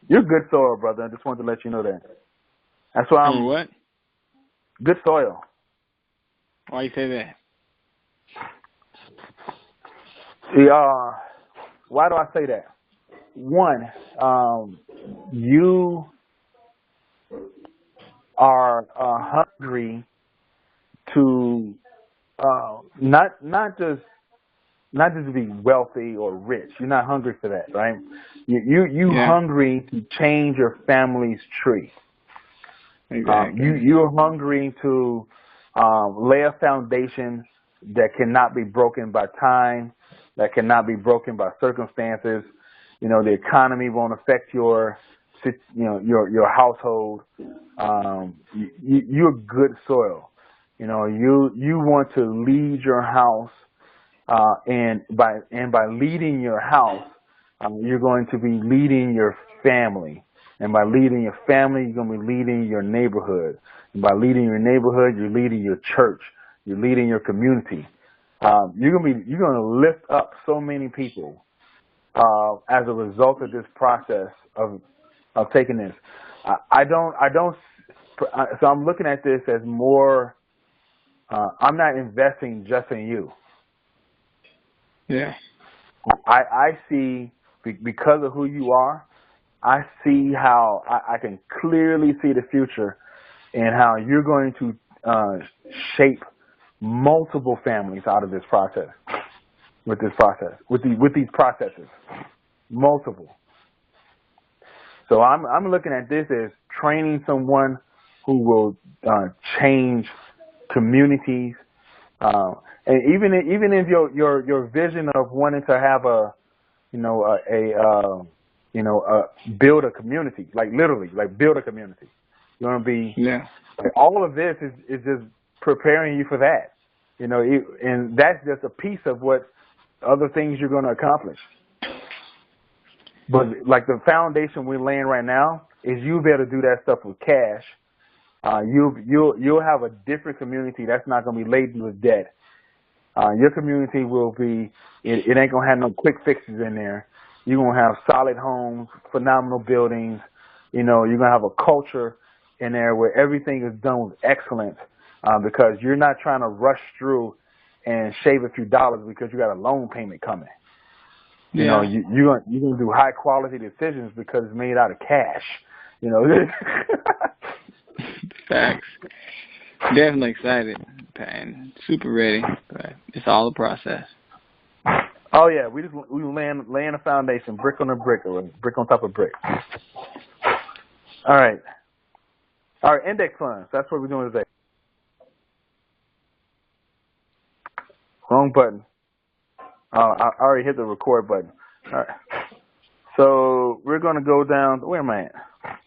You're good soil, brother. I just wanted to let you know that. That's why And I'm what? good soil. Why you say that? See, why do I say that? One, you are hungry to not just be wealthy or rich. You're not hungry for that, right? You Yeah, hungry to change your family's tree. exactly. You're hungry to lay a foundation that cannot be broken by time, that cannot be broken by circumstances. The economy won't affect your household. You're good soil. You want to lead your house, and by leading your house, you're going to be leading your family. And by leading your family, you're going to be leading your neighborhood. And by leading your neighborhood, you're leading your church. You're leading your community. You're going to lift up so many people as a result of this process of taking this. I don't. So I'm looking at this as more. I'm not investing just in you. Yeah. I see, because of who you are, I see how I can clearly see the future and how you're going to shape multiple families out of this process, with these processes, multiple. So I'm looking at this as training someone who will change communities, and even if your vision of wanting to have build a community, like literally, like build a community. You want to be, Yeah. like, all of this is just preparing you for that. And that's just a piece of what other things you're going to accomplish. But like the foundation we're laying right now is you'll be able to do that stuff with cash. You'll have a different community that's not going to be laden with debt. Your community will be, it ain't going to have no quick fixes in there. You're going to have solid homes, phenomenal buildings. You're going to have a culture in there where everything is done with excellence, because you're not trying to rush through and shave a few dollars because you got a loan payment coming. Yeah. You're going to do high quality decisions because it's made out of cash. Facts. Definitely excited and super ready, but it's all a process. Oh yeah, we laying a foundation, brick on a brick, or brick on top of brick. All right. Index funds. That's what we're doing today. Wrong button. I already hit the record button. All right. So we're going to go down. Where am I at?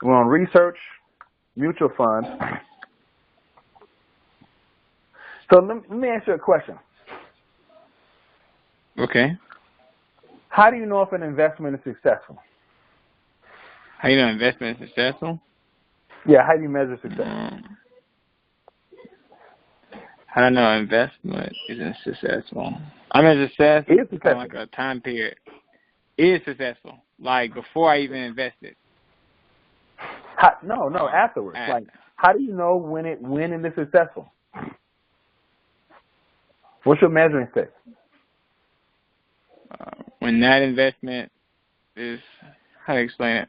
We're on research, mutual funds. So let me ask you a question. Okay. How do you know if an investment is successful? How you know investment is successful? Yeah, how do you measure success? How do I know investment isn't successful? I mean, success It is successful. like a time period. It is successful. Like before I even invested. No, afterwards. Like, how do you know when it is successful? What's your measuring stick? When that investment is, how to explain it?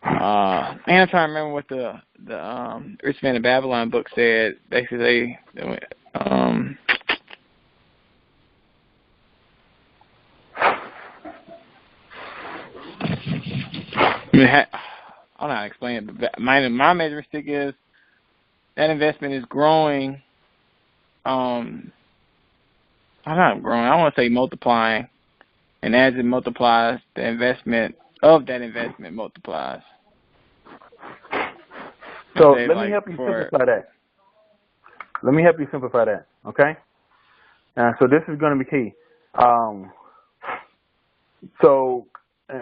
I'm trying to remember what the Rich Man of Babylon book said. Basically, I mean, I don't know how to explain it, but my measuring stick is that investment is growing. I'm not growing. I want to say multiplying, and as it multiplies, the investment of that investment multiplies. So let me help you simplify that. Okay. So this is going to be key. So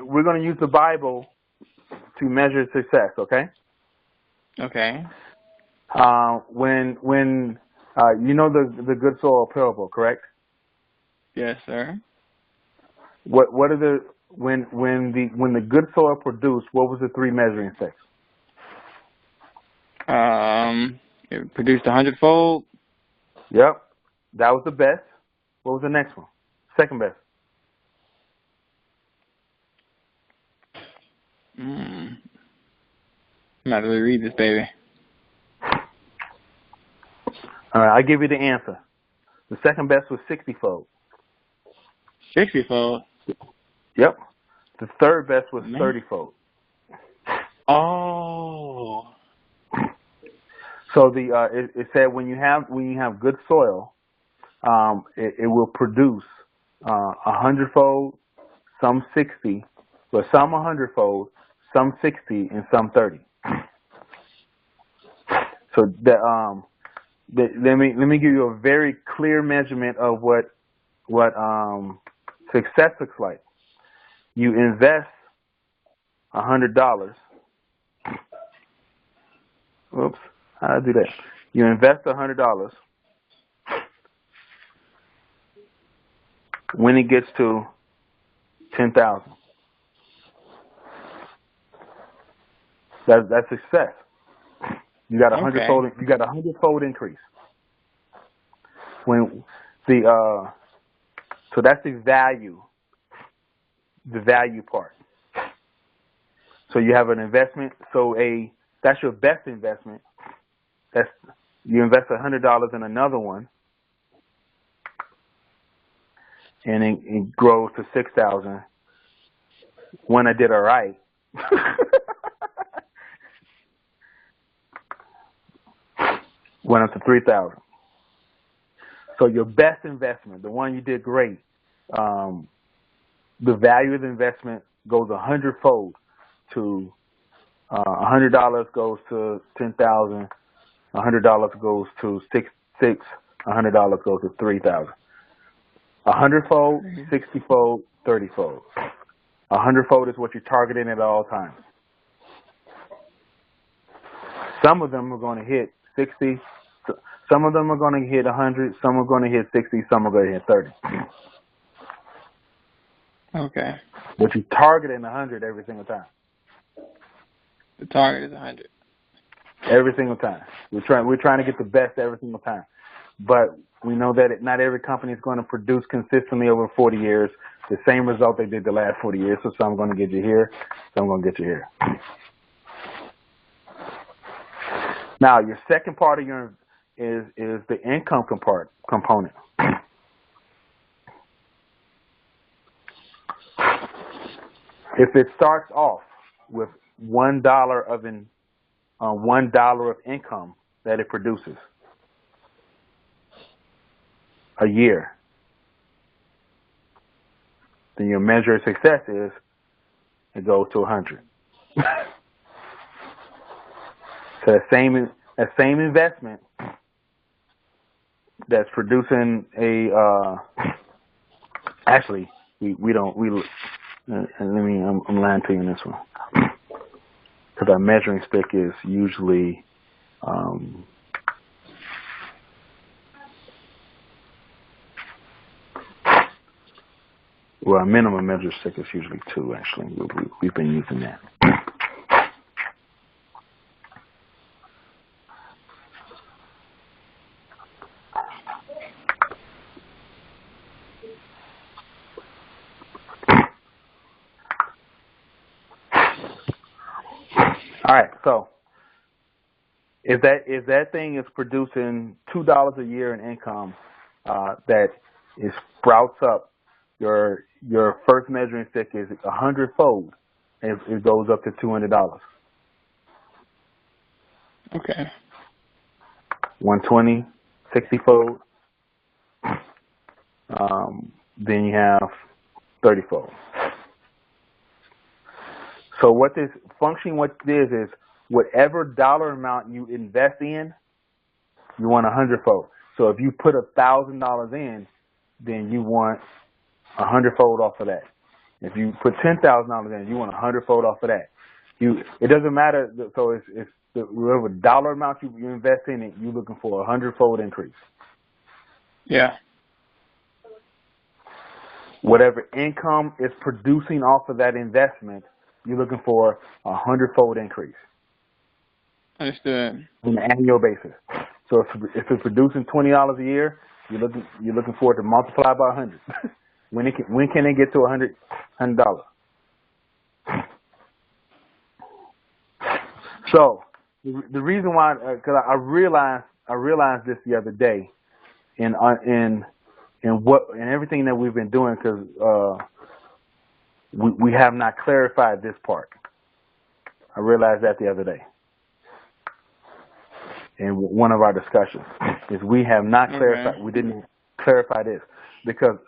we're going to use the Bible to measure success. Okay. Okay. When you know the good soil parable, correct? Yes, sir. What are when the good soil produced, what was the 3 measuring sticks? It produced 100-fold. Yep, that was the best. What was the next one? Second best. I'm not really read this, baby. All right, I'll give you the answer. The second best was 60-fold. 60-fold? Yep. The third best was 30-fold. Oh. So it said when you have good soil, it will produce 100-fold, some 60, but some 100-fold, some 60, and some 30. So let me give you a very clear measurement of what success looks like. You invest $100. Oops, how did I do that? You invest $100. When it gets to 10,000, that's success. You got a 100-fold. You got a 100-fold increase. When so that's the value part. So you have an investment. So that's your best investment. That's you invest $100 in another one, and it grows to 6,000. When I did all right. Went up to 3,000. So your best investment, the one you did great, the value of the investment goes 100-fold to $100 goes to 10,000, $100 goes to 6, $100 goes to 3,000. 100-fold, 60-fold, 30-fold. 100-fold is what you're targeting at all times. Some of them are going to hit 60. Some of them are going to hit 100. Some are going to hit 60. Some are going to hit 30. Okay. But you're targeting 100 every single time. The target is 100. Every single time. We're trying to get the best every single time. But we know that not every company is going to produce consistently over 40 years the same result they did the last 40 years. So some are going to get you here, some are going to get you here. Now, your second part of your is the income component. If it starts off with $1 of income that it produces a year, then your measure of success is it goes to 100. So that same investment that's producing actually I'm lying to you in this one because our measuring stick is usually our minimum measure stick is usually 2. Actually, we've been using that. All right, so if that thing is producing $2 a year in income, that is sprouts up, your first measuring stick is 100-fold, and it goes up to $200. Okay. 120, 60-fold. Then you have 30-fold. So what this is whatever dollar amount you invest in, you want 100-fold. So if you put $1,000 in, then you want 100-fold off of that. If you put $10,000 in, you want 100-fold off of that. It doesn't matter. So it's whatever dollar amount you invest in it, you're looking for 100-fold increase. Yeah. Whatever income is producing off of that investment, you're looking for a 100-fold increase Understood. on an annual basis. So if it's producing $20 a year, you're looking for it to multiply by 100. When can it get to $100? So the reason why, because I realized this the other day, in everything that we've been doing, because we have not clarified this part. I realized that the other day in one of our discussions is we have not clarified. We didn't clarify this because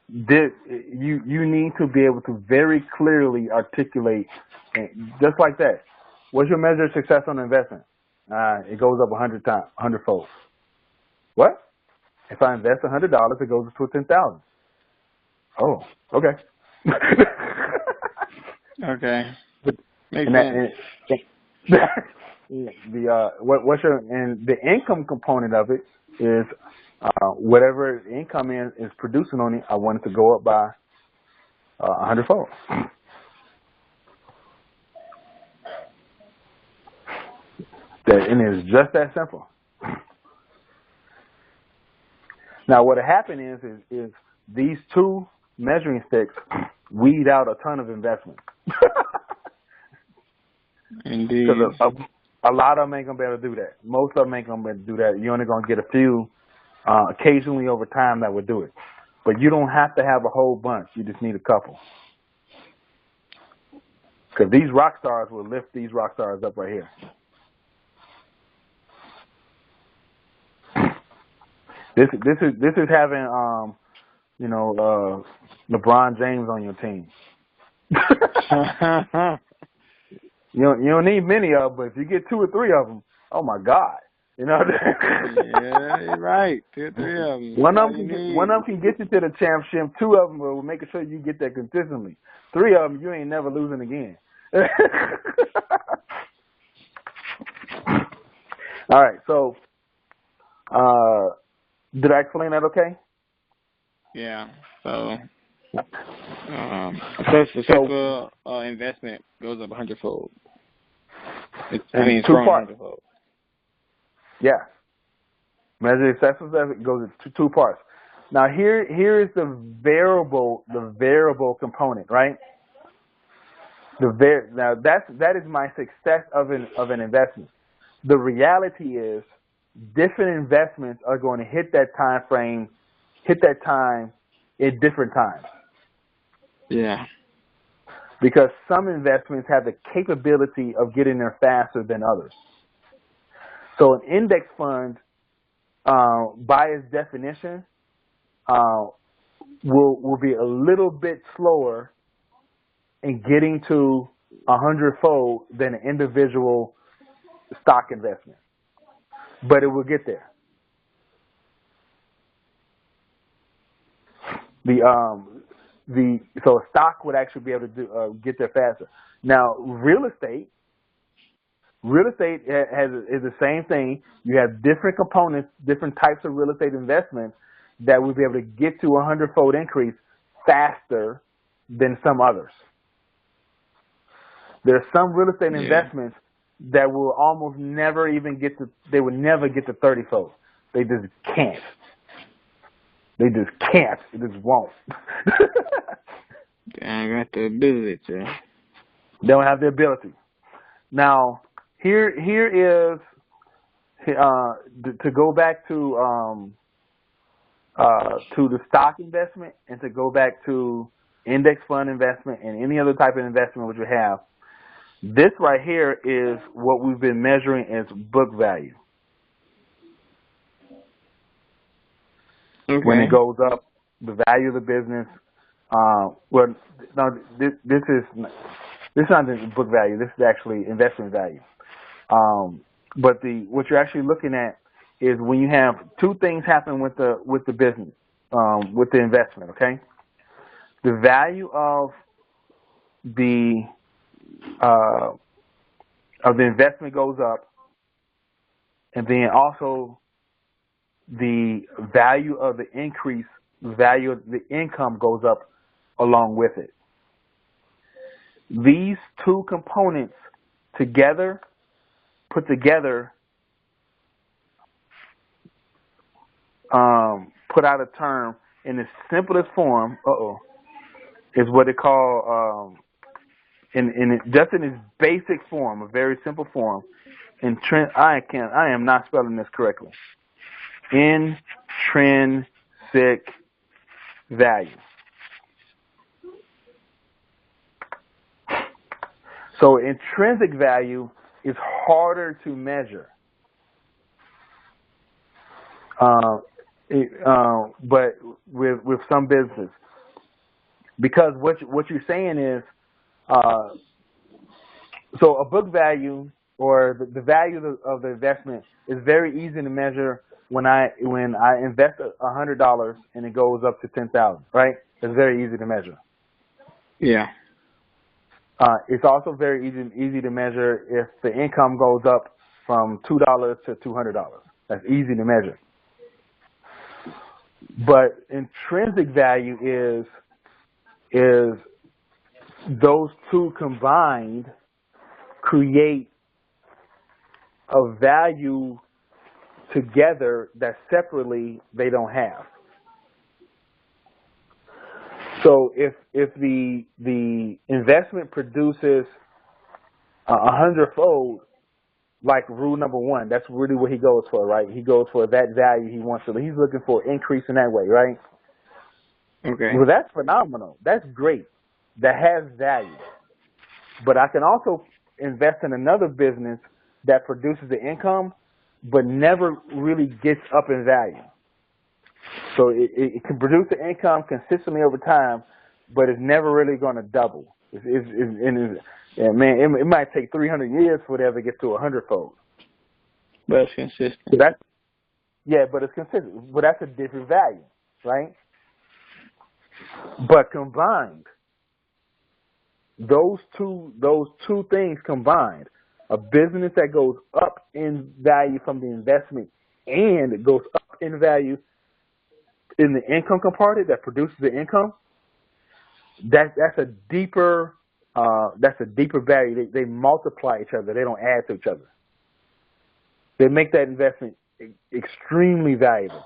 you need to be able to very clearly articulate, just like that. What's your measure of success on investment? It goes up 100-fold. What? If I invest $100, it goes to 10,000. Oh, okay. Okay. Makes sense. The income component of it is whatever income is producing on it. I want it to go up by 100-fold. And it's just that simple. Now, what happened is these two measuring sticks weed out a ton of investment. Indeed. Because a lot of them ain't going to be able to do that. Most of them ain't going to be able to do that. You're only going to get a few occasionally over time that would do it. But you don't have to have a whole bunch. You just need a couple. Because these rock stars will lift these rock stars up right here. This is having LeBron James on your team. You don't need many of them, but if you get 2 or 3 of them, oh my God, Yeah, you're right. 2 or 3 of them. One of them can get you to the championship. 2 of them will make sure you get that consistently. 3 of them, you ain't never losing again. All right, so did I explain that okay? Yeah. So successful investment goes up 100-fold. It's 2 parts. 100-fold. Yeah. Measure successful investment goes into 2 parts. Now here is the variable component, right? Now that is my success of an investment. The reality is different investments are going to hit that time at different times. Yeah. Because some investments have the capability of getting there faster than others. So an index fund, by its definition, will be a little bit slower in getting to 100-fold than an individual stock investment. But it will get there. So a stock would actually be able to get there faster. Now, real estate is the same thing. You have different components, different types of real estate investments that will be able to get to a 100-fold increase faster than some others. There are some real estate investments that will almost never even they will never get to 30-fold. They just can't. They just can't. It just won't. I got the ability. They don't have the ability. Now, here is to go back to the stock investment and to go back to index fund investment and any other type of investment which we have. This right here is what we've been measuring as book value. Okay. When it goes up, the value of the business. This is not the book value. This is actually investment value. But what you're actually looking at is when you have 2 things happen with the business, with the investment. Okay, the value of the investment goes up, and then also the value of the increase the income goes up along with it. These two components together, put together, put out a term in its simplest form. Is what they call just in its basic form, a very simple form. I am not spelling this correctly. Intrinsic value. So intrinsic value is harder to measure, but with some businesses, because what you're saying is, so a book value or the value of the investment is very easy to measure when I invest $100 and it goes up to 10,000, right? It's very easy to measure. Yeah. It's also very easy to measure if the income goes up from $2 to $200. That's easy to measure. But intrinsic value is those two combined create a value together that separately they don't have. So if the investment produces 100-fold, like rule number one, that's really what he goes for, right? He goes for that value he wants to. He's looking for increase in that way, right? Okay. Well, that's phenomenal. That's great. That has value. But I can also invest in another business that produces the income, but never really gets up in value. So it can produce the income consistently over time, but it's never really going to double. It might take 300 years for it ever get to 100-fold. But it's consistent. So but it's consistent. But that's a different value, right? But combined, those two things combined, a business that goes up in value from the investment and it goes up in value in the income component that produces the income, that's a deeper value. They multiply each other. They don't add to each other. They make that investment extremely valuable.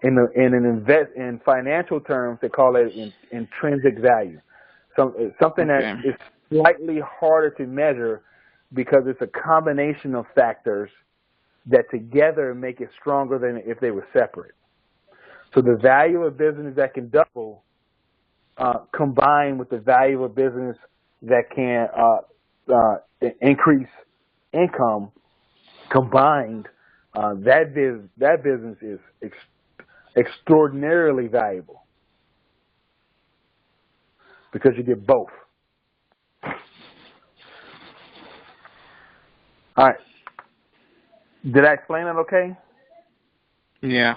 In financial terms, they call it intrinsic value. Something that is slightly harder to measure because it's a combination of factors that together make it stronger than if they were separate. So the value of a business that can double combined with the value of a business that can increase income combined, that business is extraordinarily valuable because you get both. All right. Did I explain it okay? Yeah.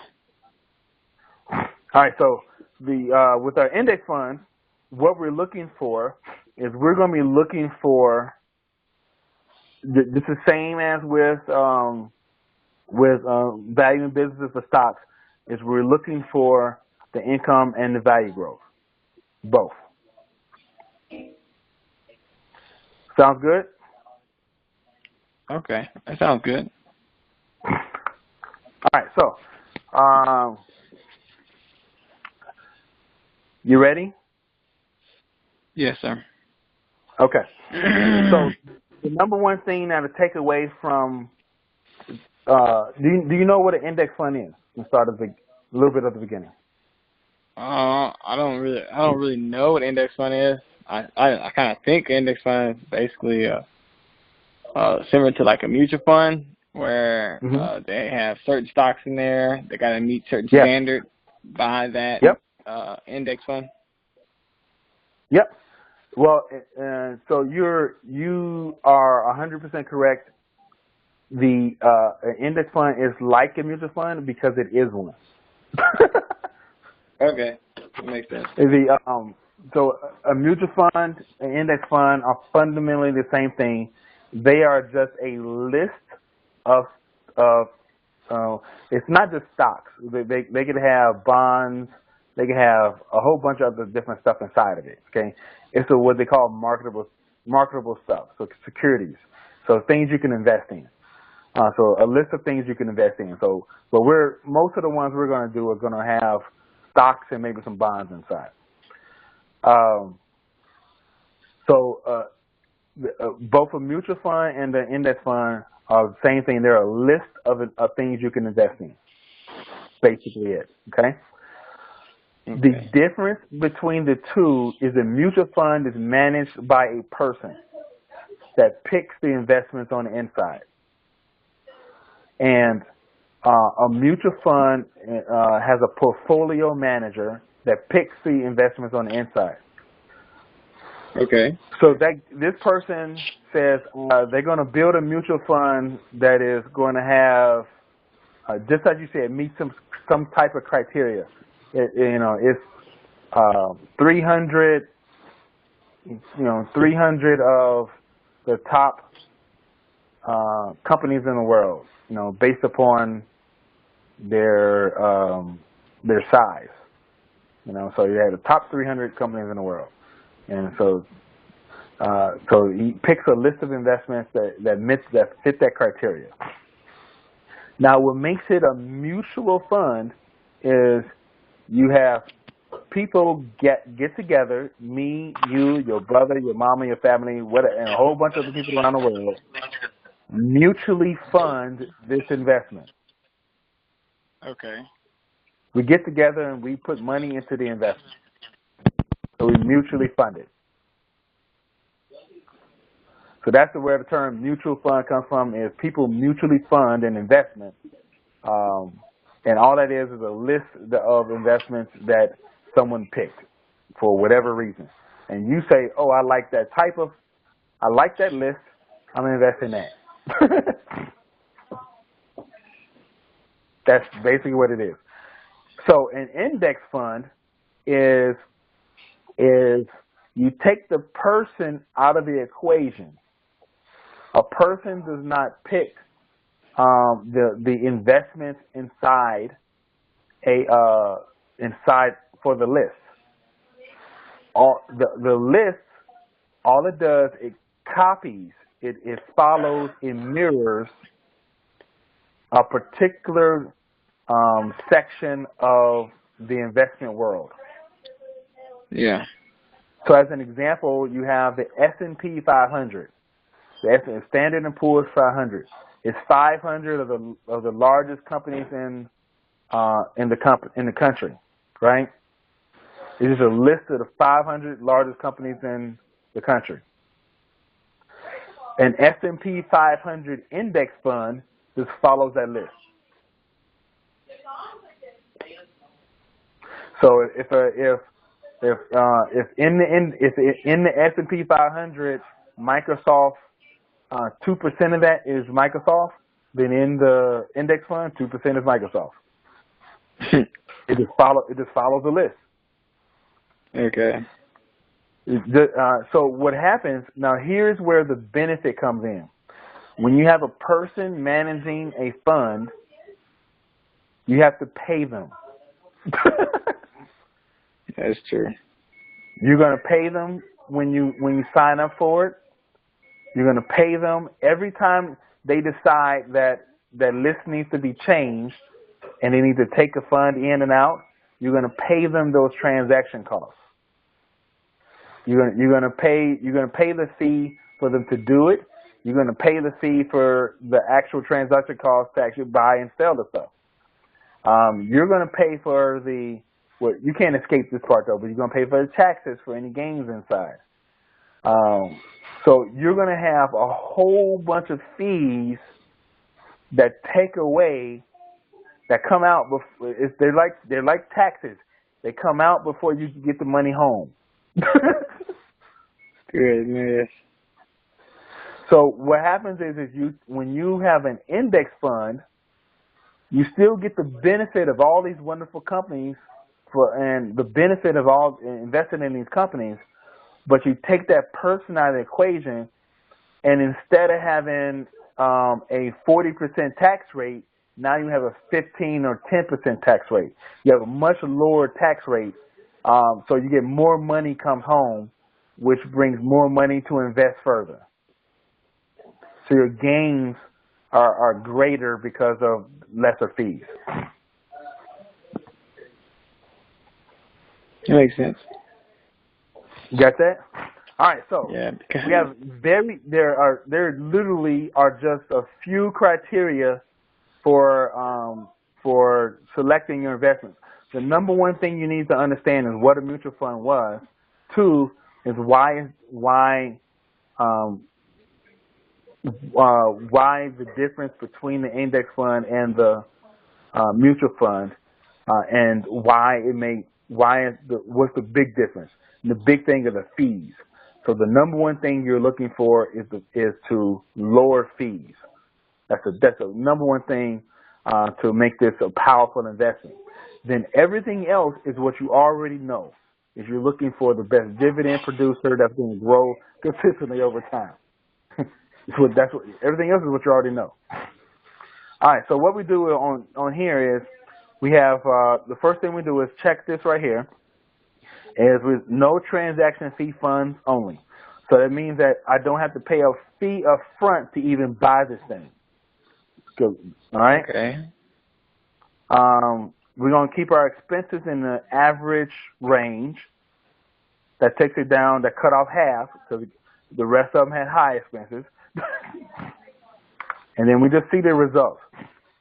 All right, so with our index funds, what we're looking for is we're going to be looking for this is the same as with valuing businesses for stocks. Is we're looking for the income and the value growth, both. Sounds good? Okay, that sounds good. All right, so you ready? Yes, sir. Okay. So the number one thing now to take away from do you know what an index fund is? Let's start at a little bit at the beginning. I don't really know what index fund is. I kind of think index fund is basically similar to like a mutual fund where they have certain stocks in there. They got to meet certain standards by that index fund. Yep. Well, so you are 100% correct. The index fund is like a mutual fund because it is one. Okay, that makes sense. So a mutual fund, an index fund are fundamentally the same thing. They are just a list of it's not just stocks. They could have bonds, They can have a whole bunch of other different stuff inside of it. Okay, it's what they call marketable stuff. So securities, so things you can invest in. So a list of things you can invest in. So, but most of the ones we're going to do are going to have stocks and maybe some bonds inside. Both a mutual fund and the index fund are the same thing. They're a list of things you can invest in. Basically it, okay? The difference between the two is a mutual fund is managed by a person that picks the investments on the inside. And a mutual fund has a portfolio manager that picks the investments on the inside. Okay. So this person says they're going to build a mutual fund that is going to have, just as you said, meet some type of criteria. It's 300, 300 of the top companies in the world, based upon their size. So you have the top 300 companies in the world. And so he picks a list of investments that fit that criteria. Now, what makes it a mutual fund is you have people get together, me, you, your brother, your mama, your family, and a whole bunch of other people around the world, mutually fund this investment. Okay. We get together and we put money into the investment. So we mutually fund it. So that's where the term mutual fund comes from, is people mutually fund an investment. And all that is a list of investments that someone picked for whatever reason. And you say, oh, I like that list, I'm going to invest in that. That's basically what it is. So an index fund is you take the person out of the equation. A person does not pick the investments inside for the list. The list, all it does, it copies, it follows, it mirrors a particular section of the investment world. Yeah. So as an example, you have the S&P 500, the Standard & Poor's 500. It's 500 of the largest companies in the country, right? It is a list of the 500 largest companies in the country. An S&P 500 index fund just follows that list. So if in the S&P 500, Microsoft, 2% of that is Microsoft, then in the index fund, 2% is Microsoft. It just follows the list. Okay. So what happens now? Here's where the benefit comes in. When you have a person managing a fund, you have to pay them. That's true. You're going to pay them when you sign up for it. You're going to pay them every time they decide that list needs to be changed and they need to take a fund in and out. You're going to pay them those transaction costs. You're going to pay the fee for them to do it. You're going to pay the fee for the actual transaction costs to actually buy and sell the stuff. You're going to pay for you can't escape this part though, but you're going to pay for the taxes for any gains inside. So you're going to have a whole bunch of fees that come out before. They're like taxes. They come out before you get the money home. Goodness. So what happens is when you have an index fund, you still get the benefit of all these wonderful companies and the benefit of all investing in these companies, but you take that person out of the equation, and instead of having a 40% tax rate, now you have a 15 or 10% tax rate. You have a much lower tax rate, so you get more money comes home, which brings more money to invest further. So your gains are greater because of lesser fees. That makes sense. You got that? All right, so Yeah. we have there literally are just a few criteria for selecting your investments. The number one thing you need to understand is what a mutual fund was. Two is why the difference between the index fund and the mutual fund, and what's the big difference. And the big thing are the fees. So the number one thing you're looking for is to lower fees. That's the number one thing to make this a powerful investment. Then everything else is what you already know. Is you're looking for the best dividend producer that's going to grow consistently over time. Everything else is what you already know. All right. So what we do on here is we have the first thing we do is check this right here. Is with no transaction fee funds only. So that means that I don't have to pay a fee up front to even buy this thing. Good. All right. Okay. We're going to keep our expenses in the average range. That takes it down, that cut off half, because the rest of them had high expenses. And then we just see the results.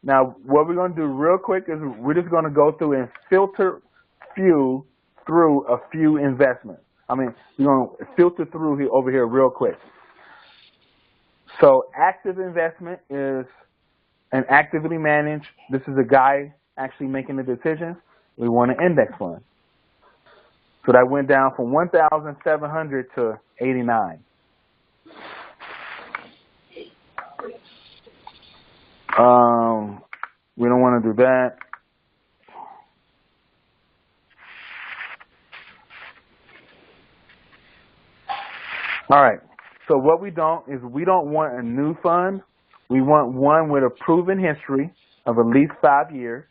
Now, what we're going to do real quick is we're just going to go through and filter through a few investments. I mean, we're going to filter through over here real quick. So active investment is an actively managed. This is a guy actually making the decisions. We want an index fund. So that went down from 1,700 to 89. We don't want to do that. All right. So what we don't want a new fund. We want one with a proven history of at least 5 years,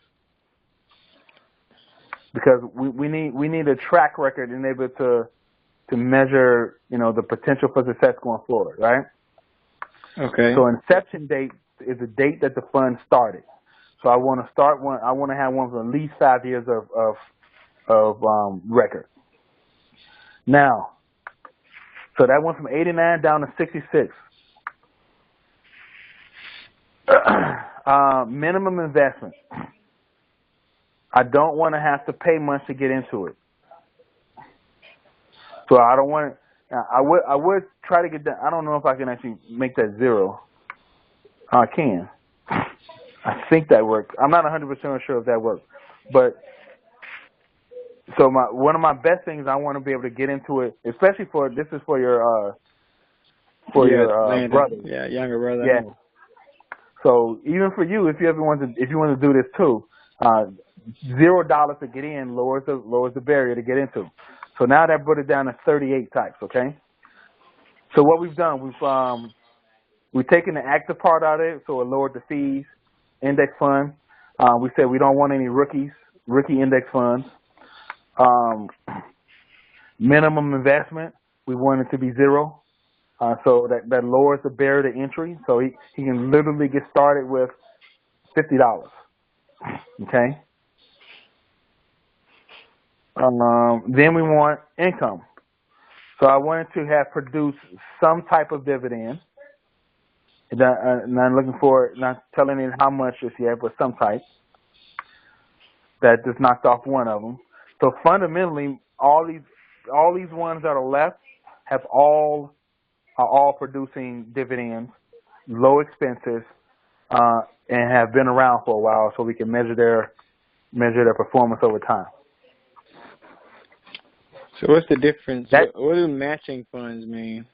because we need a track record and able to measure, the potential for success going forward, right? Okay. So inception date is the date that the fund started. So I want to start one. I want to have one for at least 5 years of record. Now, so that went from 89 down to 66. Minimum investment. I don't want to have to pay much to get into it. So I don't want to. I would try to get that. I don't know if I can actually make that zero. I can. I think that works. I'm not 100% sure if that works. But so one of my best things, I want to be able to get into it, especially this is for your brother. Yeah, younger brother. Yeah. So even for you, if you want to do this too, $0 to get in lowers the barrier to get into. So now that brought it down to 38 types. Okay. So what we've done, we've taken the active part out of it, so it lowered the fees. Index fund, we said we don't want any rookie index funds. Minimum investment, we want it to be zero. So that lowers the barrier to entry. So he can literally get started with $50. Okay. Then we want income. So I wanted to have produced some type of dividend. Not looking for it, not telling it how much just yet, but some type. That just knocked off one of them. So fundamentally, all these ones that are left are all producing dividends, low expenses, and have been around for a while, so we can measure their performance over time. So what's the difference? What do matching funds mean?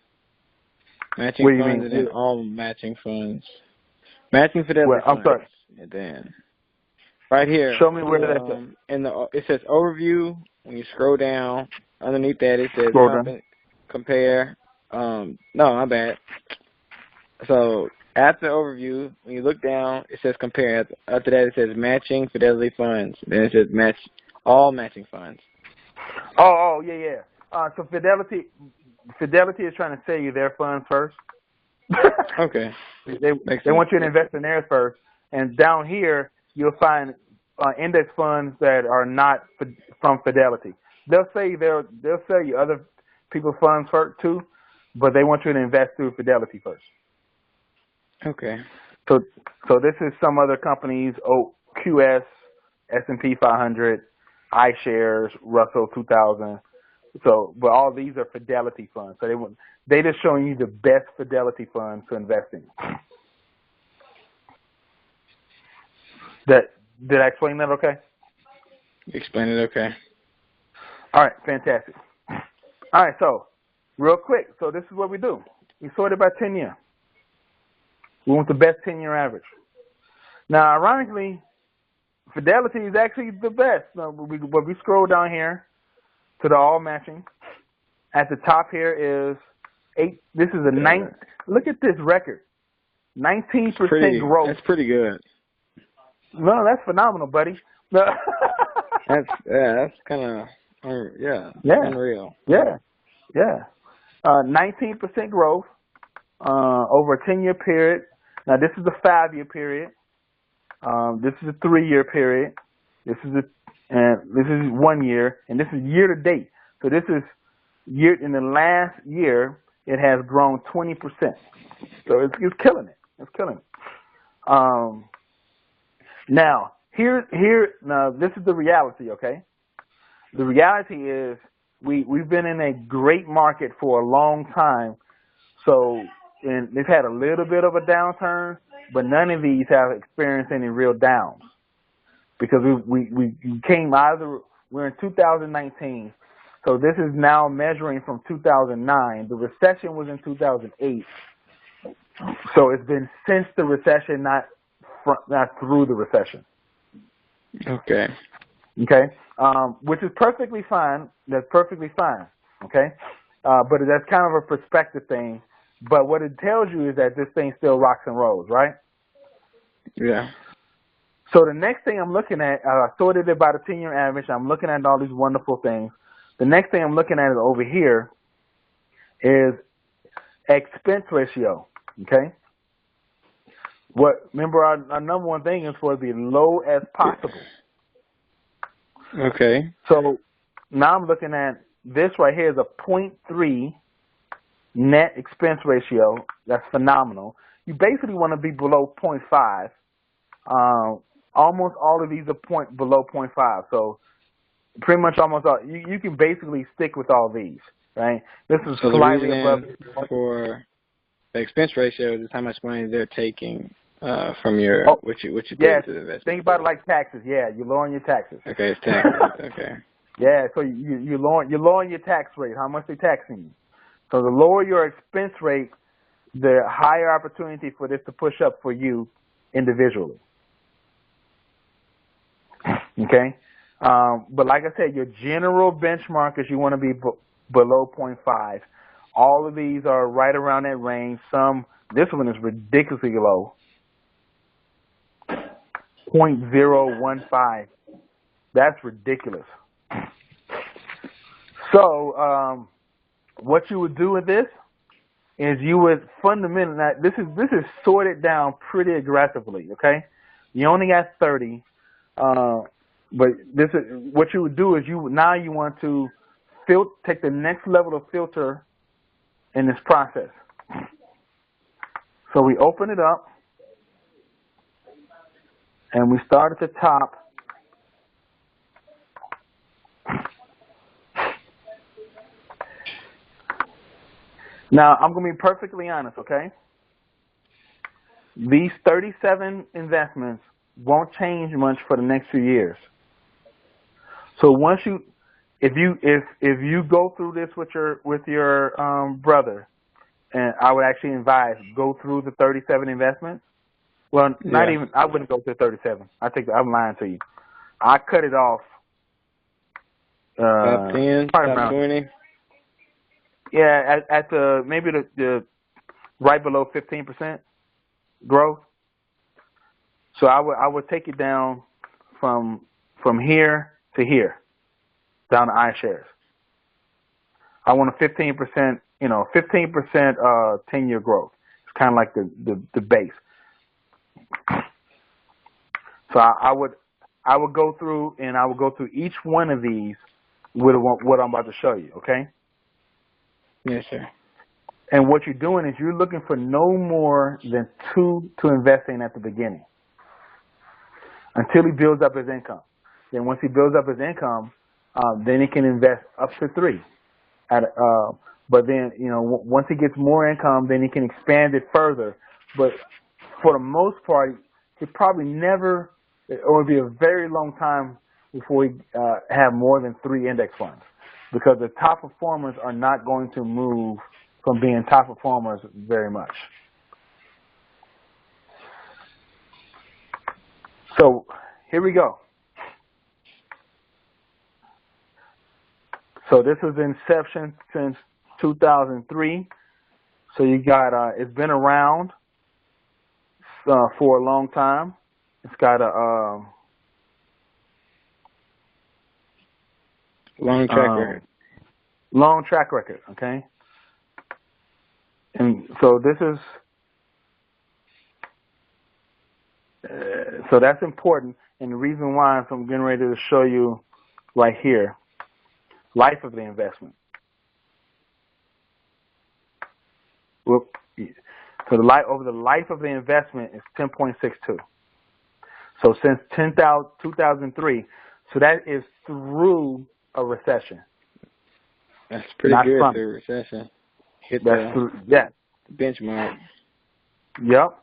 Matching funds and then all matching funds. Matching fidelity funds. I'm sorry. And then right here. Show me where that's at. It says overview. When you scroll down, underneath that it says compare. No, my bad. So after overview, when you look down, it says compare. After that, it says matching Fidelity funds. Then it says match all matching funds. Yeah. So Fidelity is trying to sell you their funds first. Okay. They want you to invest in theirs first, and down here you'll find index funds that are not from Fidelity. They'll sell you other people's funds first too, but they want you to invest through Fidelity first. Okay. So this is some other companies: QS, S&P 500, iShares, Russell 2000. So, but all these are Fidelity funds. So they just showing you the best Fidelity funds to invest in. Did I explain that okay? You explained it okay. All right, fantastic. All right, so real quick. So this is what we do. We sort it by 10-year. We want the best 10-year average. Now, ironically, Fidelity is actually the best. But we scroll down here to the all matching. At the top here is 8. This is a 9. Look at this record. 19% growth. That's pretty good. No, that's phenomenal, buddy. That's kind of unreal. Yeah. 19% growth over a 10-year period. Now this is a 5-year period. This is a 3-year period. This is 1 year, and this is year to date. So this is in the last year, it has grown 20%. So it's killing it. It's killing it. Now this is the reality. Okay, the reality is we've been in a great market for a long time. So and they've had a little bit of a downturn, but none of these have experienced any real downs because we came out of we're in 2019. So this is now measuring from 2009. The recession was in 2008. So it's been since the recession, not through the recession. Okay. Which is perfectly fine. That's perfectly fine. Okay. But that's kind of a perspective thing. But what it tells you is that this thing still rocks and rolls, right? Yeah. So the next thing I'm looking at, I sorted it by the 10-year average. I'm looking at all these wonderful things. The next thing I'm looking at is over here is expense ratio. Okay. Remember our number one thing is for the low as possible. Okay. So now I'm looking at this right here is a 0.3 net expense ratio. That's phenomenal. You basically want to be below 0.5. Almost all of these are below 0.5. So pretty much almost all. You can basically stick with all these, right? This is so slightly the reason above. For the expense ratio is how much money they're taking from your what you pay into the investment. Think about it like taxes. Yeah, you're lowering your taxes. Okay, it's taxes. Okay. Yeah, so you're lowering your tax rate. How much they taxing you? So the lower your expense rate, the higher opportunity for this to push up for you individually. Okay, but like I said, your general benchmark is you want to be below 0.5. All of these are right around that range. This one is ridiculously low. 0.015. That's ridiculous. So what you would do with this is you would fundamentally, this is sorted down pretty aggressively, okay? You only got 30, but this is what you would do is you want to take the next level of filter in this process. So we open it up and we start at the top. Now, I'm going to be perfectly honest, okay? These 37 investments won't change much for the next few years. So if you go through this with your brother, and I would actually advise go through the 37 investments. Well, I wouldn't go through 37. I'm lying to you. I cut it off. Top 10, top 20. Yeah, at the maybe the right below 15% growth. So I would take it down from here to here, down to iShares. I want a 15%, 15% 10-year growth. It's kind of like the base. So I would go through and I would go through each one of these with what I'm about to show you. Okay. Yes, sir. And what you're doing is you're looking for no more than 2 to invest in at the beginning until he builds up his income. Then once he builds up his income, then he can invest up to 3. But then, once he gets more income, then he can expand it further. But for the most part, he probably never, or it'll be a very long time before he have more than 3 index funds, because the top performers are not going to move from being top performers very much. So here we go. So this is inception since 2003. So you got it's been around for a long time. It's got a long track record. Long track record. Okay. And so this is so that's important. And the reason why, so I'm getting ready to show you right here, life of the investment. So over the life of the investment is 10.62. So since 2003, so that is through a recession. That's pretty Not good from. through a recession. Hit That's the benchmark. Yep.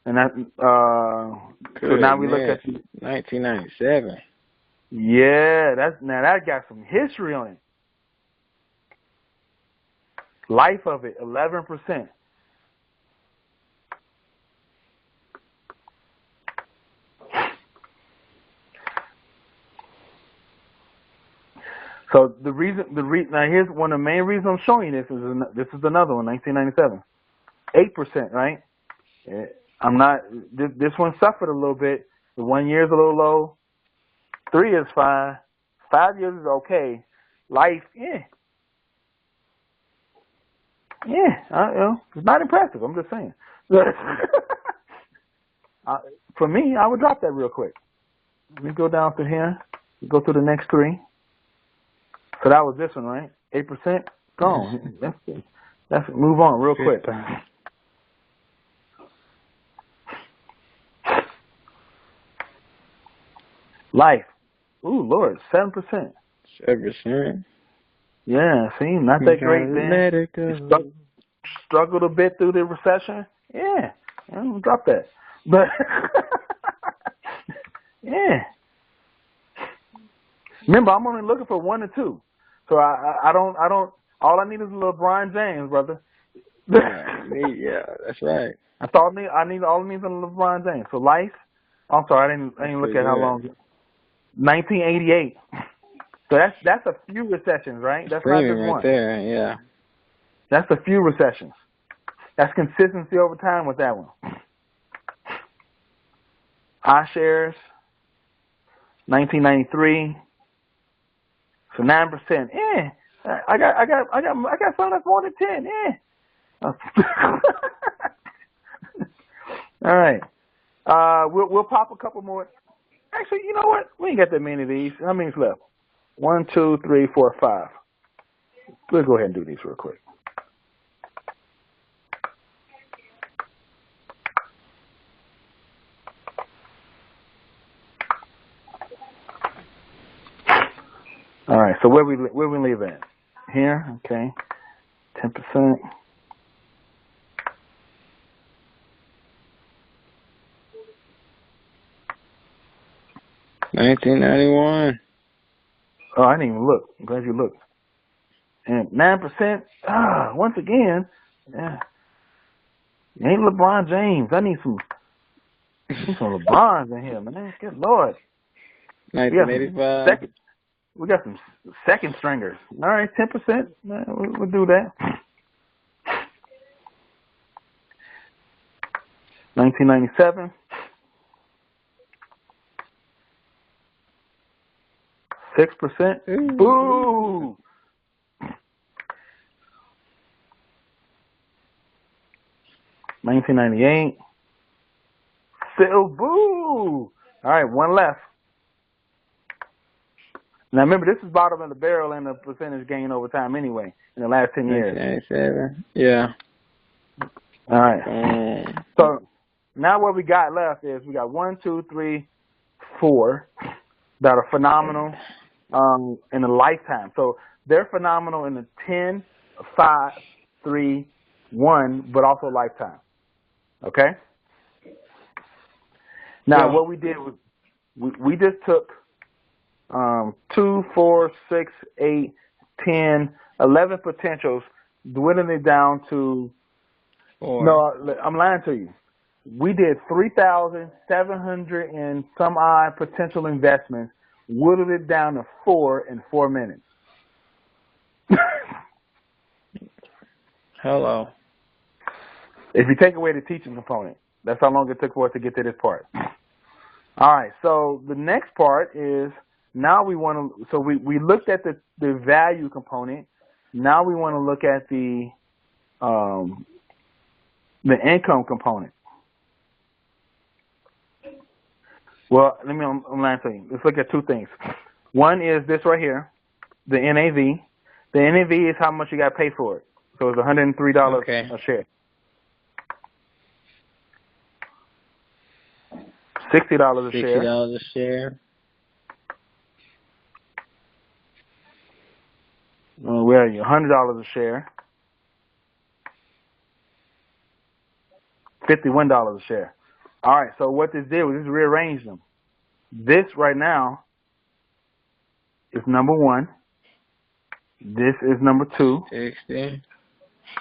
And that so now we look at 1997. Yeah, that got some history on it. Life of it, 11%. So the reason now here's one of the main reasons I'm showing you this is another one, 1997, 8%, right? I'm not. This one suffered a little bit. The 1 year is a little low. 3 is fine. 5 years is okay. Life, it's not impressive. I'm just saying. For me, I would drop that real quick. Let me go down to here. Go to the next 3. So that was this one, right? 8%. Gone. That's move on real quick. Life. Ooh, Lord, 7%. 7%. Yeah, see, not that great then. Struggled a bit through the recession. Yeah, I'm drop that. But yeah. Remember, I'm only looking for 1 or 2. So I don't. All I need is a little Brian James, brother. Yeah, that's right. That's all I need. All I need is a little Brian James. So life. I'm sorry, I didn't look at how long. 1988. So that's a few recessions, right? That's not just one. Right there, yeah. That's a few recessions. That's consistency over time with that one. iShares, 1993. So 9%. I got some that's more than 10. All right. We'll pop a couple more. Actually, you know what? We ain't got that many of these. How many's left? 1, 2, 3, 4, 5. We'll go ahead and do these real quick. All right. So where we leave at? Here. Okay. 10%. $19.91. Oh, I didn't even look. I'm glad you looked. And 9%. Once again, yeah. You ain't LeBron James. I need some LeBrons in here, man. Good Lord. 1985. We got some second stringers. All right, 10%. We'll do that. 1997. 6%. Boo! 1998. Still boo! All right, one left. Now remember, this is bottom of the barrel and the percentage gain over time anyway in the last 10 years. 1997. Yeah. All right. So now what we got left is we got 1, 2, 3, 4 that are phenomenal in a lifetime. So they're phenomenal in the 10, 5, 3, 1, but also lifetime. Okay? Now what we did was we just took 2, 4, 6, 8, 10, 11 potentials, dwindling it down to 4. No, I'm lying to you. We did 3,700 and some odd potential investments, whittled it down to 4 in 4 minutes. Hello. If you take away the teaching component, that's how long it took for us to get to this part. All right, so the next part is now we want to, so we looked at the value component. Now we want to look at the income component. Well, I'm lying to you. Let's look at two things. One is this right here, the NAV. The NAV is how much you got paid for it. So it's $103 a share. $60 a share. $60 a share. Where are you? $100 a share. $51 a share. All right, so what this did was just rearrange them. This right now is number 1. This is number 2. 60.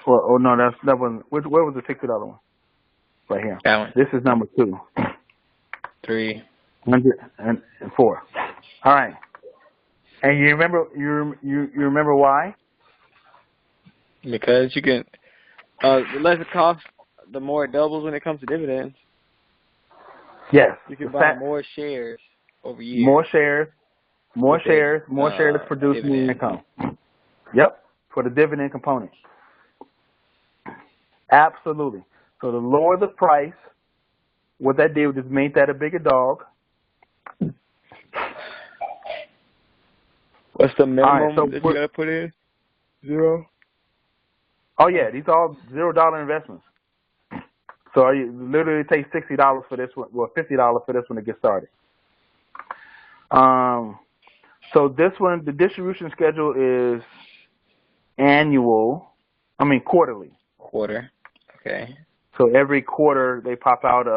Oh no, that wasn't. Where was the $60 one? Right here. That one. This is number 2. 3. 104. All right. And you remember why? Because you can, the less it costs, the more it doubles when it comes to dividends. Yes. You can buy more shares over years. More shares produce more income. Yep, for the dividend component. Absolutely. So to lower the price, what that did was just made that a bigger dog. What's the minimum right, so that you gotta put in? 0? Oh yeah, these are all $0 investments. So you literally take $60 for this one, well $50 for this one to get started. So this one, the distribution schedule is quarterly. Quarter. Okay. So every quarter they pop out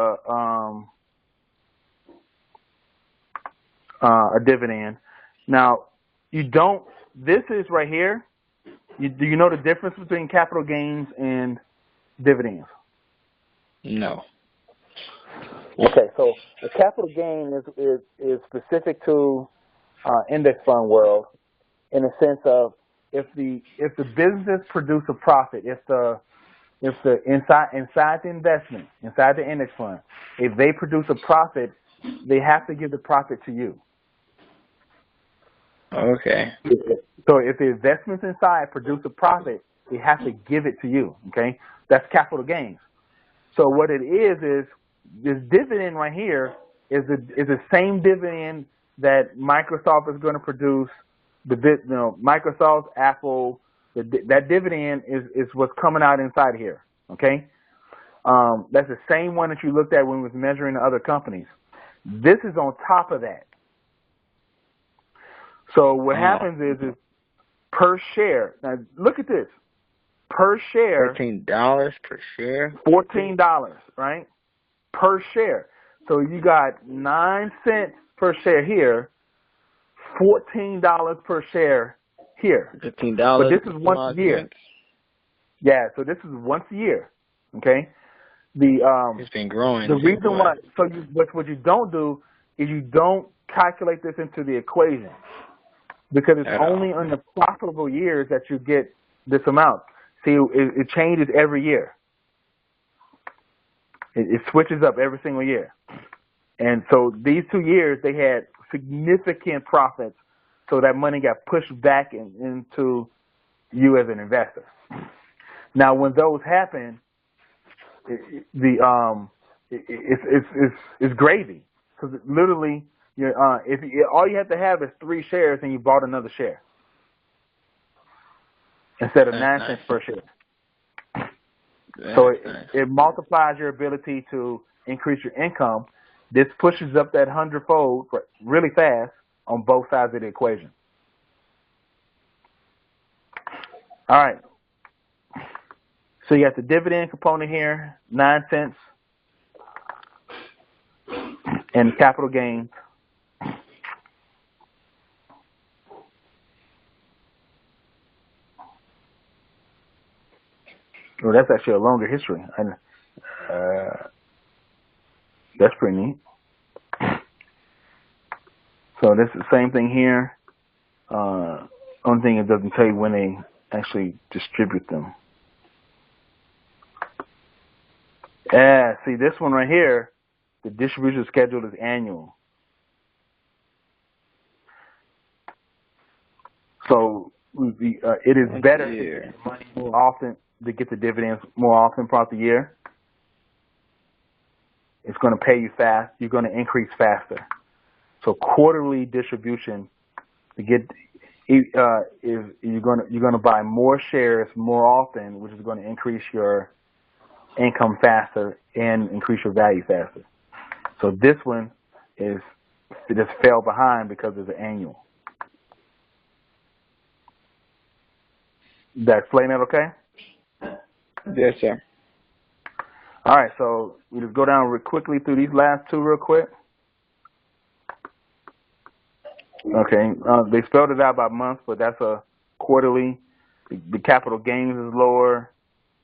a dividend. Now this is right here. Do you know the difference between capital gains and dividends? No. Okay, so the capital gain is specific to index fund world in the sense of if the business produce a profit, if the inside the investment, inside the index fund, if they produce a profit, they have to give the profit to you. Okay. So if the investments inside produce a profit, they have to give it to you. Okay, that's capital gains. So what it is this dividend right here is the same dividend that Microsoft is going to produce. Microsoft, Apple, that dividend is what's coming out inside here. Okay, that's the same one that you looked at when we was measuring the other companies. This is on top of that. So what happens is per share. Now look at this. Per share. $13 per share. $14, right? Per share. So you got 9 cents per share here, $14 per share here. $15. But this is once a year. Yeah, so this is once a year. Okay? It's been growing. The reason why what you don't do is you don't calculate this into the equation. Because it's only in the profitable years that you get this amount. See, it changes every year. It switches up every single year. And so these 2 years, they had significant profits. So that money got pushed back into you as an investor. Now, when those happen, it's gravy, because literally, all you have to have is 3 shares, and you bought another share instead of 9 cents per share. So it multiplies your ability to increase your income. This pushes up that 100-fold really fast on both sides of the equation. All right. So you got the dividend component here, 9 cents, and capital gains. Well, that's actually a longer history. That's pretty neat. So this is the same thing here. Only thing, it doesn't tell you when they actually distribute them. See, this one right here, the distribution schedule is annual. So it is better to get the money more often, to get the dividends more often throughout the year. It's going to pay you fast. You're going to increase faster. So quarterly distribution to get you're going to buy more shares more often, which is going to increase your income faster and increase your value faster. So this one it just fell behind because it's an annual. Did I explain that okay? Yes, sir. All right, so we just go down real quickly through these last 2 real quick. Okay, they spelled it out by month, but that's a quarterly. The capital gains is lower.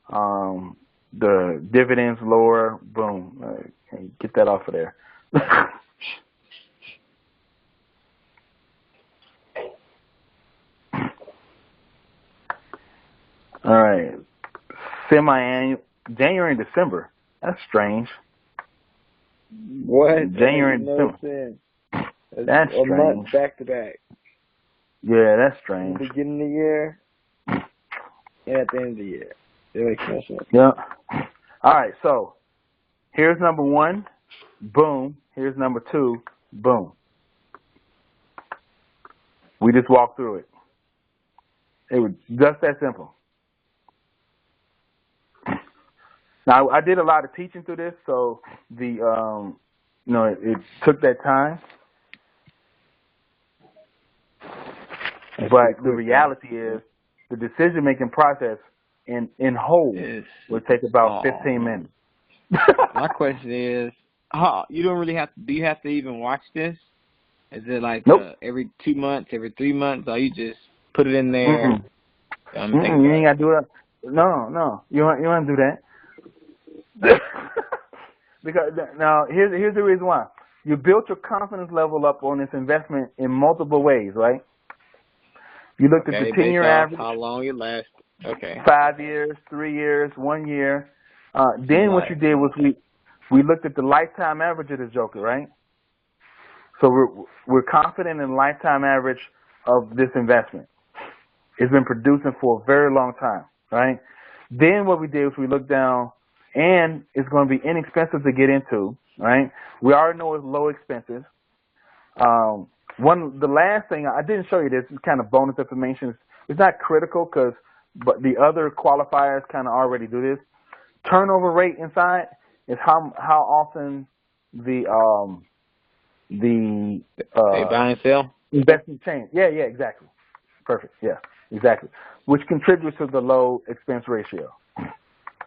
The dividends lower. Boom. Get that off of there. All right. Semi-annual. January and December. That's strange. What? January and no December. sense. That's a strange. month back to back. Yeah, that's strange. Beginning of the year and at the end of the year. It makes no sense. Yeah. All right, so here's number 1. Boom. Here's number 2. Boom. We just walked through it. It was just that simple. Now, I did a lot of teaching through this, so it took that time. But the reality is, the decision-making process in whole would take about 15 minutes. My question is, you don't really have to, do you have to even watch this? Is it like nope. Every 2 months, every 3 months, or you just put it in there? You ain't got to do it. No. You don't have to do that. Because now here's the reason why. You built your confidence level up on this investment in multiple ways, right? You looked at the 10-year average. How long it lasts. Okay. 5 years, 3 years, 1 year. Then what you did was we looked at the lifetime average of this joker, right? So we're confident in the lifetime average of this investment. It's been producing for a very long time, right? Then what we did was we looked down, and it's going to be inexpensive to get into, right? We already know it's low expenses. The last thing, I didn't show you this, it's kind of bonus information. It's not critical but the other qualifiers kind of already do this. Turnover rate inside is how often the they buy and sell? Investment change. Yeah, exactly. Perfect. Yeah, exactly. Which contributes to the low expense ratio.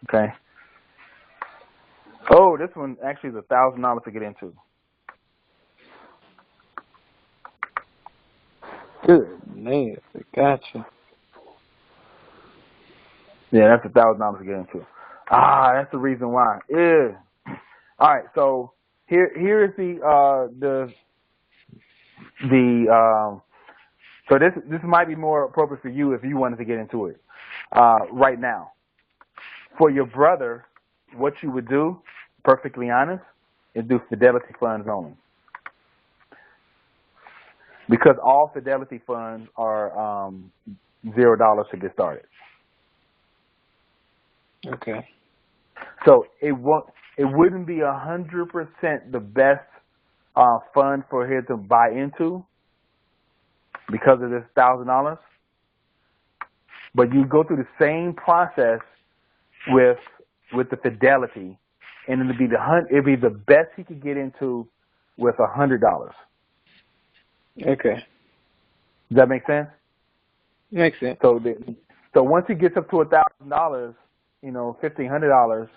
Okay. Oh, this one actually is $1,000 to get into. Good man, gotcha. Yeah, that's $1,000 to get into. That's the reason why. Yeah. All right, so here is so this might be more appropriate for you if you wanted to get into it right now. For your brother, what you would do perfectly honest, is do Fidelity funds only. Because all Fidelity funds are $0 to get started. Okay. So it wouldn't be 100% the best fund for him to buy into because of this $1,000. But you go through the same process with the Fidelity, and it'd be the best he could get into with $100. Okay. Does that make sense? Makes sense. So once he gets up to $1,000, $1,500,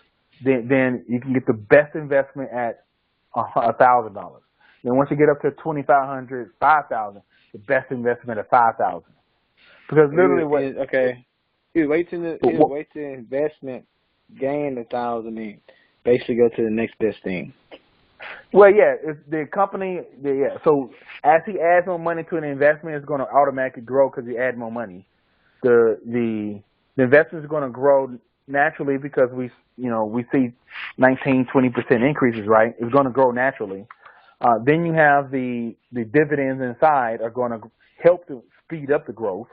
then you can get the best investment at $1,000. Then once you get up to $2,500, $5,000, the best investment at $5,000. Because literally, he wait till investment gain $1,000 and basically go to the next best thing. Well, yeah, it's the company. Yeah, so as he adds more money to an investment, it's going to automatically grow because he adds more money. The investment is going to grow naturally because we see 19-20% increases, right? It's going to grow naturally. Then you have the dividends inside are going to help to speed up the growth.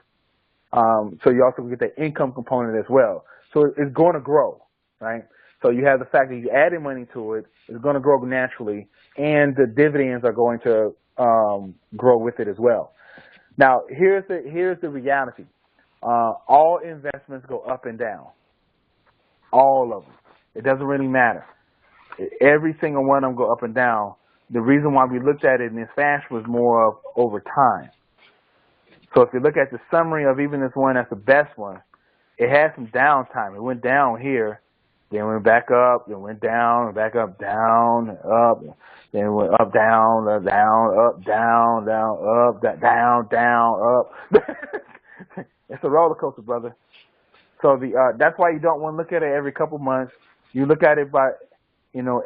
So you also get the income component as well. So it's going to grow, right? So you have the fact that you're adding money to it, it's going to grow naturally, and the dividends are going to grow with it as well. Now, here's the reality. All investments go up and down. All of them. It doesn't really matter. Every single one of them go up and down. The reason why we looked at it in this fashion was more of over time. So if you look at the summary of even this one that's the best one, it had some downtime. It went down here, then went back up, then went down, back up, down, up, then went up, down, down, up, down, down, up, down, up. It's a roller coaster, brother. So that's why you don't want to look at it every couple months. You look at it by,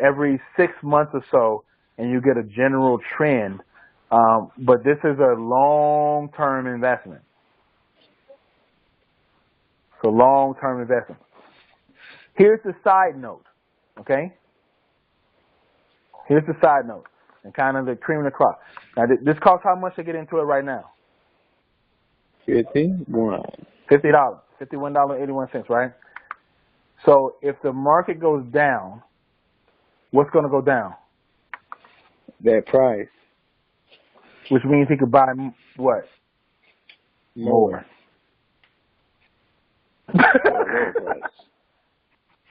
every 6 months or so, and you get a general trend. But this is a long-term investment. It's a long-term investment. Here's the side note, okay? Here's the side note, and kind of the cream of the crop. Now, this costs how much to get into it right now? $50. $51.81, right? So if the market goes down, what's going to go down? That price. Which means he could buy what? More.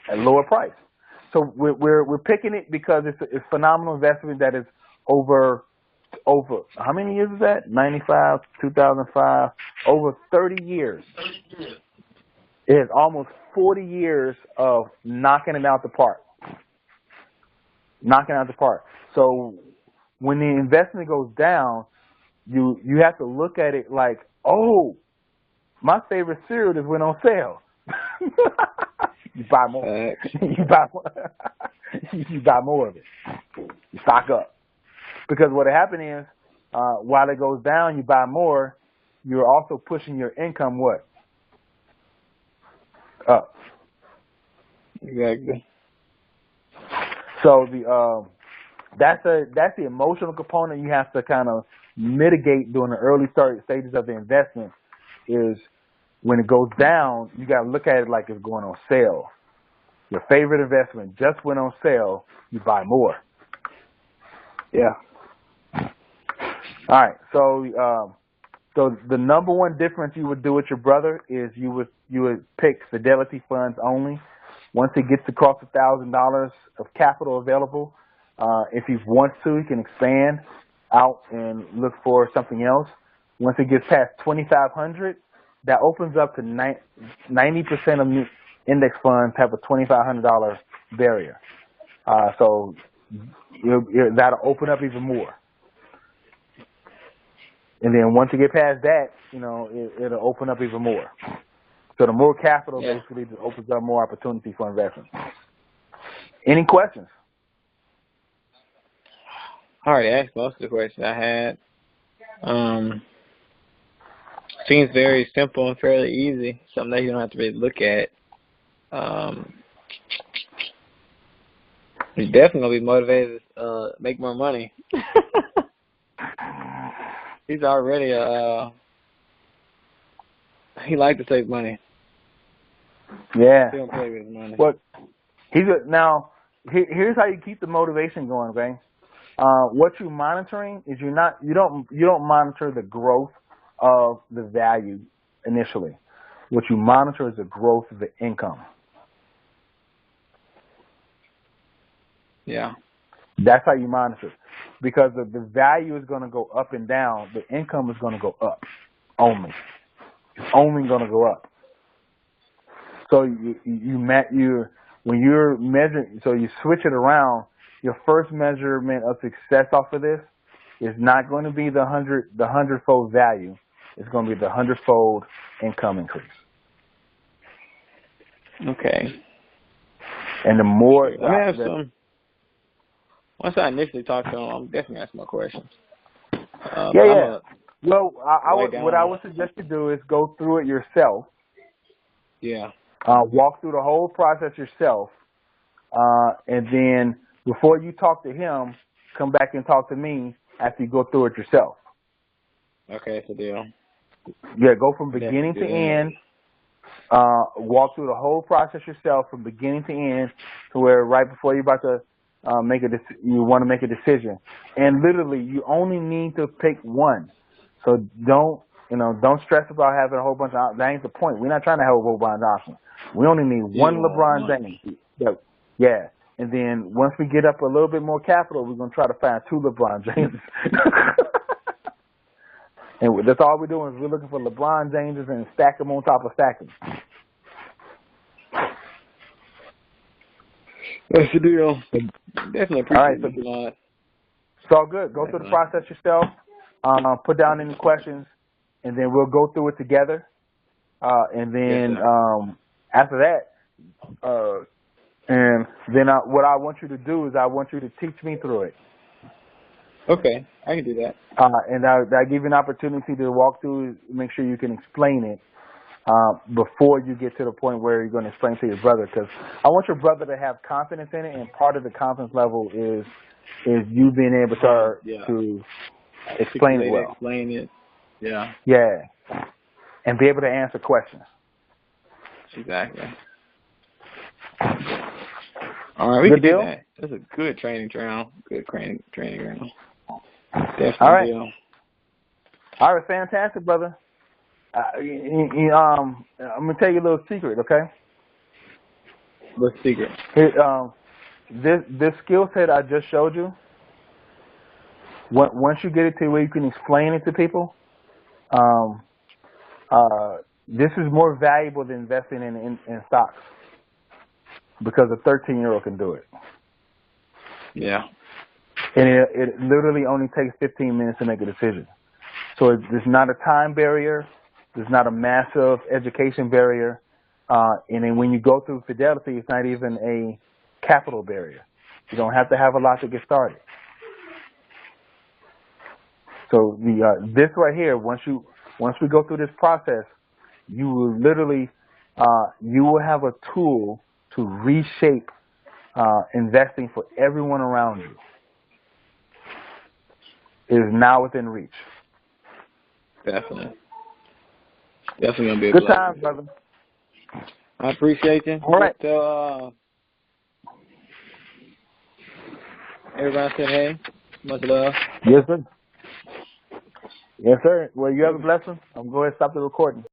At a lower price. So we're picking it because it's a phenomenal investment that is over how many years is that? 95, 2005, over 30 years. It is almost 40 years of knocking it out the park. Knocking out the park. So when the investment goes down, you have to look at it like, oh, my favorite cereal just went on sale. You buy more. You buy more. You buy more of it. You stock up. Because what happened is, while it goes down, you buy more. You're also pushing your income what? Up. Exactly. So that's the emotional component you have to kind of mitigate during the early stages of the investment. Is when it goes down, you got to look at it like it's going on sale. Your favorite investment just went on sale. You buy more. Yeah. All right. So the number one difference you would do with your brother is you would pick Fidelity funds only. Once he gets across $1,000 of capital available, if he wants to, he can expand out and look for something else. Once it gets past $2,500, that opens up to 90% of new index funds have a $2,500 barrier. So that'll open up even more. And then once you get past that, it'll open up even more. So the more capital basically just opens up more opportunity for investment. Any questions? I already asked most of the questions I had. Seems very simple and fairly easy. Something that you don't have to really look at. He's definitely gonna be motivated to make more money. He's already he likes to save money. Yeah. He don't play with his money. Well, now here's how you keep the motivation going, okay? What you're monitoring is you don't monitor the growth of the value initially. What you monitor is the growth of the income. Yeah. That's how you monitor, because the value is going to go up and down. The income is going to go up only. It's only going to go up. So when you're measuring, so you switch it around. Your first measurement of success off of this is not going to be the hundredfold value. It's going to be the 100-fold income increase. Okay. And the more once I initially talk to him, I'm definitely asking more questions. Yeah. Well, what I would suggest you do is go through it yourself. Yeah. Walk through the whole process yourself, and then before you talk to him, come back and talk to me after you go through it yourself. Okay, it's a deal. Yeah, go from beginning to end. Walk through the whole process yourself from beginning to end, to where right before you're about to you want to make a decision. And literally, you only need to pick one. So don't stress about having a whole bunch of. That ain't the point. We're not trying to have a whole bunch of options. We only need one LeBron James. Yeah. And then once we get up a little bit more capital, we're gonna try to find 2 LeBron James. And that's all we're doing is we're looking for LeBron Jameses and stack them on top of stacking. That's the deal. Definitely appreciate it. All right, it's all good. Go through the process yourself. Put down any questions, and then we'll go through it together. And then after that, and then what I want you to do is I want you to teach me through it. Okay, I can do that. And I give you an opportunity to walk through, make sure you can explain it before you get to the point where you're going to explain to your brother. Because I want your brother to have confidence in it, and part of the confidence level is you being able to explain it well. Explain it. Yeah. Yeah. And be able to answer questions. Exactly. All right, we can do that. That's a good training ground. Good training ground. Definitely. All right. Deal. All right, fantastic, brother. I'm gonna tell you a little secret, okay? What's the secret? This skill set I just showed you. Once you get it to where you can explain it to people, this is more valuable than investing in stocks, because a 13-year-old can do it. Yeah. And it literally only takes 15 minutes to make a decision. So there's not a time barrier. There's not a massive education barrier. And then when you go through Fidelity, it's not even a capital barrier. You don't have to have a lot to get started. So this right here, once we go through this process, you will literally you will have a tool to reshape investing for everyone around you. It is now within reach. Definitely gonna be a good blessing. time, brother. I appreciate you. All right. So, everybody say hey. Much love. Yes, sir. Yes, sir. Well, you have a blessing. I'm going to go ahead and stop the recording.